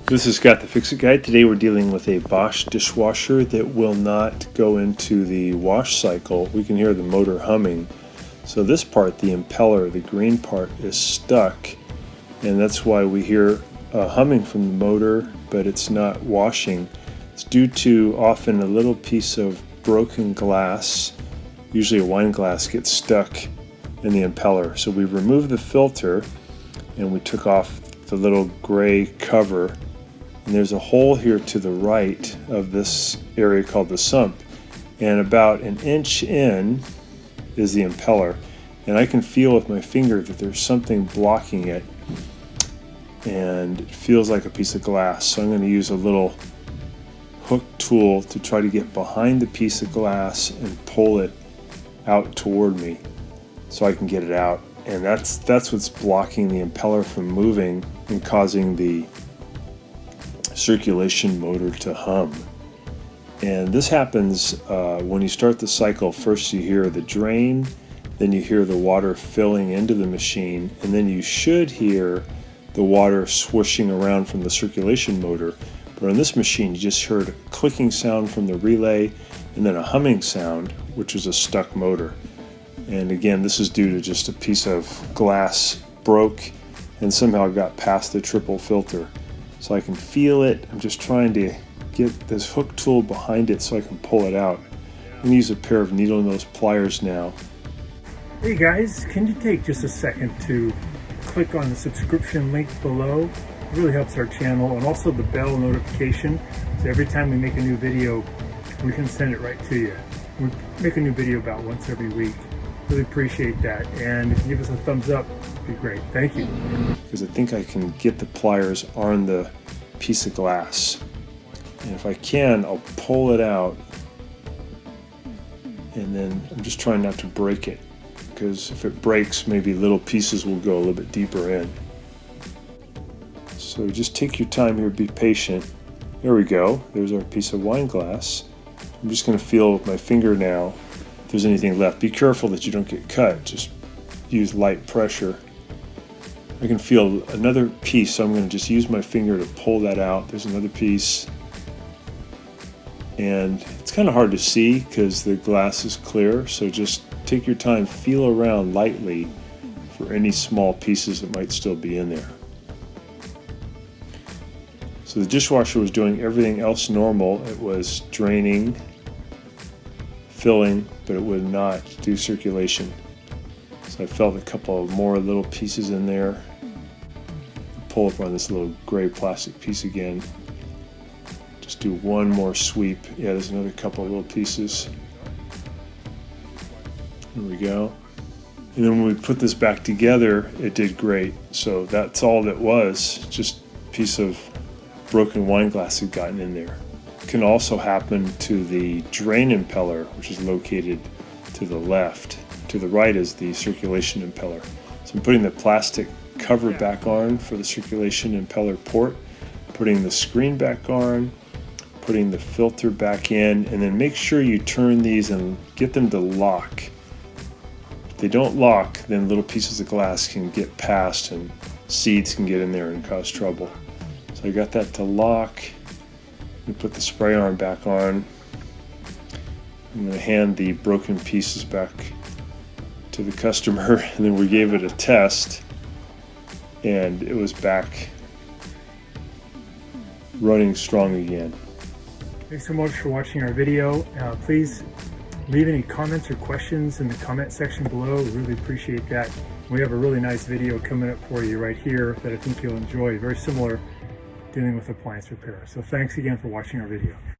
This is Scott the Fix-It Guy. Today we're dealing with a Bosch dishwasher that will not go into the wash cycle. We can hear the motor humming. So this part, the impeller, the green part, is stuck, and that's why we hear humming from the motor, but it's not washing. It's due to often a little piece of broken glass, usually a wine glass, gets stuck in the impeller. So we removed the filter and we took off the little gray cover. And there's a hole here to the right of this area called the sump, and about an inch in is the impeller, and I can feel with my finger that there's something blocking it, and it feels like a piece of glass. So I'm going to use a little hook tool to try to get behind the piece of glass and pull it out toward me so I can get it out. And that's what's blocking the impeller from moving and causing the circulation motor to hum. And this happens when you start the cycle. First you hear the drain, then you hear the water filling into the machine, and then you should hear the water swooshing around from the circulation motor. But on this machine you just heard a clicking sound from the relay and then a humming sound, which is a stuck motor. And again, this is due to just a piece of glass broke and somehow got past the triple filter. So I can feel it. I'm just trying to get this hook tool behind it so I can pull it out. I'm going to use a pair of needle nose pliers now. Hey guys, can you take just a second to click on the subscription link below? It really helps our channel, and also the bell notification, so every time we make a new video we can send it right to you. We make a new video about once every week. Really appreciate that, and if you give us a thumbs up, it'd be great. Thank you. Because I think I can get the pliers on the piece of glass, and if I can, I'll pull it out, and then I'm just trying not to break it, because if it breaks, maybe little pieces will go a little bit deeper in. So just take your time here, be patient. There we go, there's our piece of wine glass. I'm just going to feel with my finger now if there's anything left. Be careful that you don't get cut, just use light pressure. I can feel another piece, so I'm going to just use my finger to pull that out. There's another piece, and it's kind of hard to see because the glass is clear, so just take your time, feel around lightly for any small pieces that might still be in there. So the dishwasher was doing everything else normal. It was draining, filling, but it would not do circulation. So I felt a couple of more little pieces in there. Pull up on this little gray plastic piece again. Just do one more sweep. Yeah, there's another couple of little pieces. There we go. And then when we put this back together, it did great. So that's all that was, just a piece of broken wine glass had gotten in there. It can also happen to the drain impeller, which is located to the left. To the right is the circulation impeller. So I'm putting the plastic cover back on for the circulation impeller port, putting the screen back on, putting the filter back in, and then make sure you turn these and get them to lock. If they don't lock, then little pieces of glass can get past and seeds can get in there and cause trouble. So I got that to lock. We put the spray arm back on. I'm going to hand the broken pieces back to the customer, and then we gave it a test, and it was back running strong again. Thanks so much for watching our video. Please leave any comments or questions in the comment section below. We really appreciate that. We have a really nice video coming up for you right here that I think you'll enjoy, very similar, dealing with appliance repair. So thanks again for watching our video.